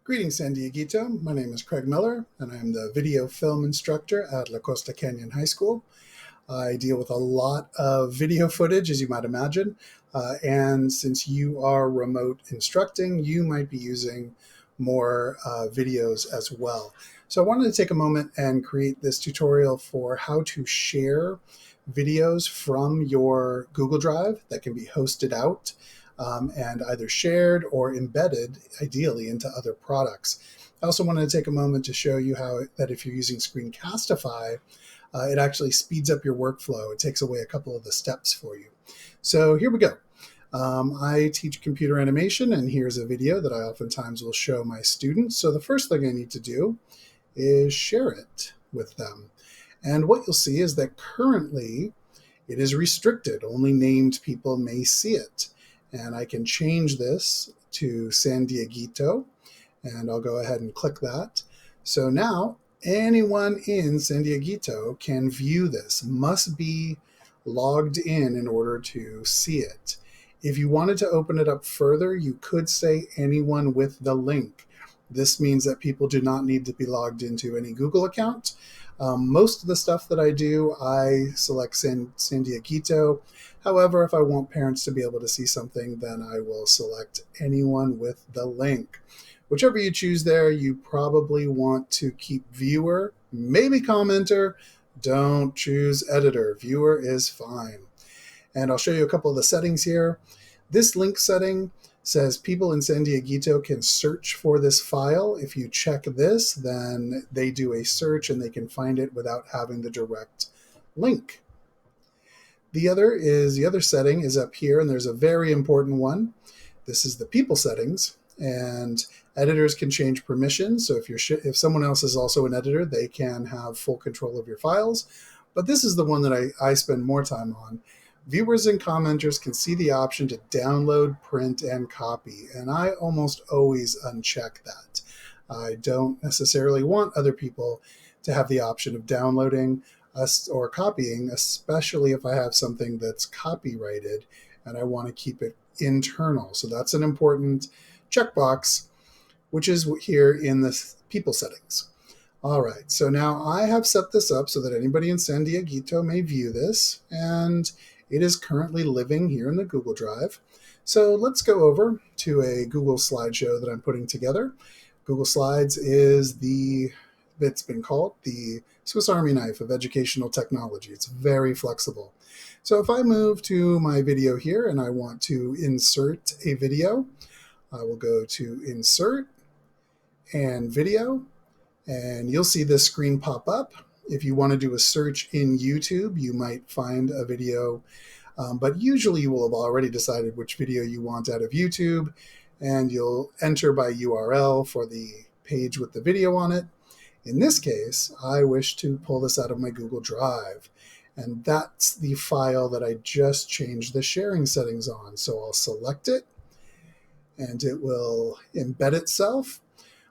Greetings, San Dieguito. My name is Craig Miller, and I am the video film instructor at La Costa Canyon High School. I deal with a lot of video footage, as you might imagine, and since you are remote instructing, you might be using more videos as well. So I wanted to take a moment and create this tutorial for how to share videos from your Google Drive that can be hosted out and either shared or embedded, ideally, into other products. I also wanted to take a moment to show you how that if you're using Screencastify, it actually speeds up your workflow. It takes away a couple of the steps for you. So here we go. I teach computer animation, and here's a video that I oftentimes will show my students. So the first thing I need to do is share it with them. And what you'll see is that currently it is restricted. Only named people may see it. And I can change this to San Dieguito, and I'll go ahead and click that. So now anyone in San Dieguito can view this, must be logged in order to see it. If you wanted to open it up further, you could say anyone with the link. This means that people do not need to be logged into any Google account. Most of the stuff that I do, I select San Dieguito. However, if I want parents to be able to see something, then I will select anyone with the link. Whichever you choose there, you probably want to keep viewer, maybe commenter. Don't choose editor. Viewer is fine. And I'll show you a couple of the settings here. This link setting says people in San Dieguito can search for this file. If you check this, then they do a search and they can find it without having the direct link. The other setting is up here, and there's a very important one. This is the people settings, and editors can change permissions. So if someone else is also an editor, they can have full control of your files. But this is the one that I spend more time on. Viewers and commenters can see the option to download, print, and copy, and I almost always uncheck that. I don't necessarily want other people to have the option of downloading or copying, especially if I have something that's copyrighted and I want to keep it internal. So that's an important checkbox, which is here in the people settings. All right, so now I have set this up so that anybody in San Dieguito may view this, and it is currently living here in the Google Drive. So let's go over to a Google slideshow that I'm putting together. Google Slides is it's been called the Swiss Army knife of educational technology. It's very flexible. So if I move to my video here and I want to insert a video, I will go to Insert and Video, and you'll see this screen pop up. If you want to do a search in YouTube, you might find a video, but usually you will have already decided which video you want out of YouTube, and you'll enter by URL for the page with the video on it. In this case, I wish to pull this out of my Google Drive, and that's the file that I just changed the sharing settings on. So I'll select it, and it will embed itself.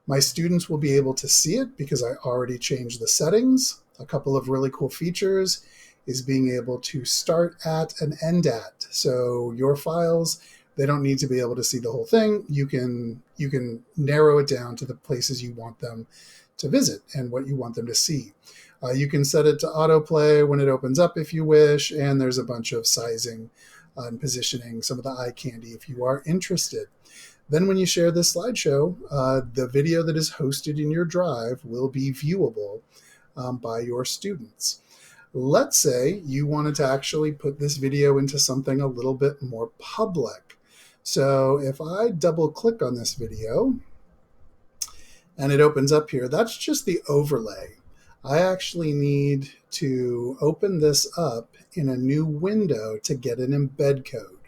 My students will be able to see it because I already changed the settings. A couple of really cool features is being able to start at and end at. So your files, they don't need to be able to see the whole thing. You can narrow it down to the places you want them to visit and what you want them to see. You can set it to autoplay when it opens up if you wish, and there's a bunch of sizing and positioning, some of the eye candy if you are interested. Then when you share this slideshow, the video that is hosted in your drive will be viewable by your students. Let's say you wanted to actually put this video into something a little bit more public. So if I double click on this video and it opens up here, that's just the overlay. I actually need to open this up in a new window to get an embed code.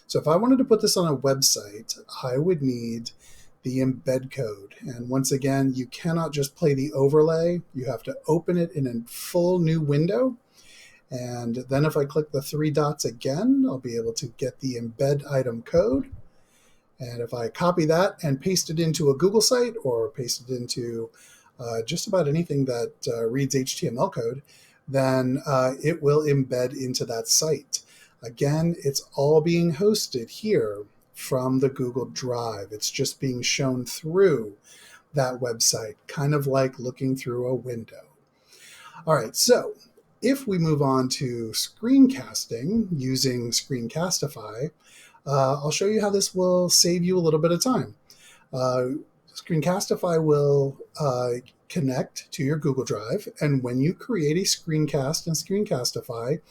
So if I wanted to put this on a website, I would need the embed code. And once again, you cannot just play the overlay. You have to open it in a full new window. And then if I click the three dots again, I'll be able to get the embed item code. And if I copy that and paste it into a Google site or paste it into just about anything that reads HTML code, then it will embed into that site. Again, it's all being hosted here from the Google Drive. It's just being shown through that website, kind of like looking through a window. All right, so if we move on to screencasting using Screencastify, I'll show you how this will save you a little bit of time. Screencastify will connect to your Google Drive, and when you create a screencast in Screencastify,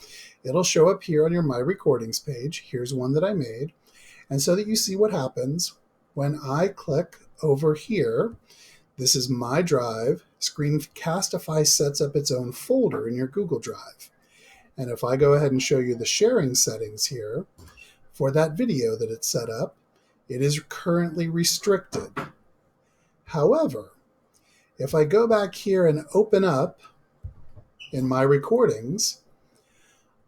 it'll show up here on your My Recordings page. Here's one that I made. And so that you see what happens when I click over here, this is my drive. Screencastify sets up its own folder in your Google Drive. And if I go ahead and show you the sharing settings here, for that video that it's set up, it is currently restricted. However, if I go back here and open up in my recordings,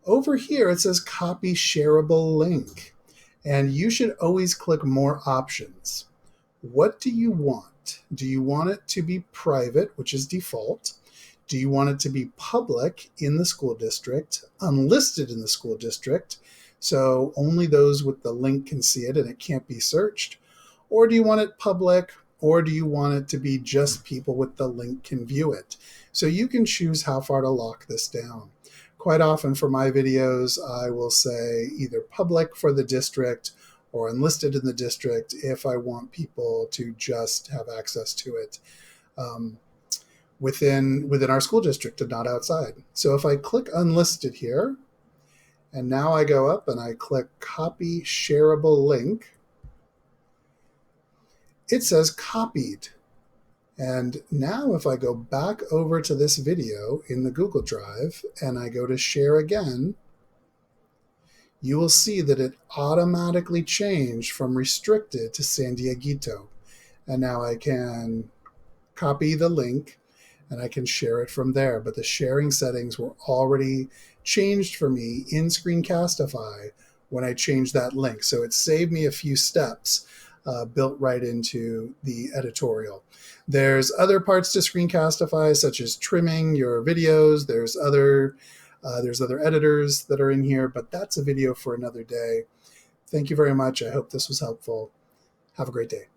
over here it says copy shareable link. And you should always click more options. What do you want? Do you want it to be private, which is default? Do you want it to be public in the school district, unlisted in the school district, so only those with the link can see it and it can't be searched? Or do you want it public? Or do you want it to be just people with the link can view it? So you can choose how far to lock this down. Quite often for my videos, I will say either public for the district or unlisted in the district if I want people to just have access to it within our school district and not outside. So if I click unlisted here, and now I go up and I click copy shareable link, it says copied. And now if I go back over to this video in the Google Drive and I go to share again, you will see that it automatically changed from restricted to San Dieguito. And now I can copy the link and I can share it from there. But the sharing settings were already changed for me in Screencastify when I changed that link. So it saved me a few steps built right into the editorial. There's other parts to Screencastify, such as trimming your videos. There's other editors that are in here, but that's a video for another day. Thank you very much. I hope this was helpful. Have a great day.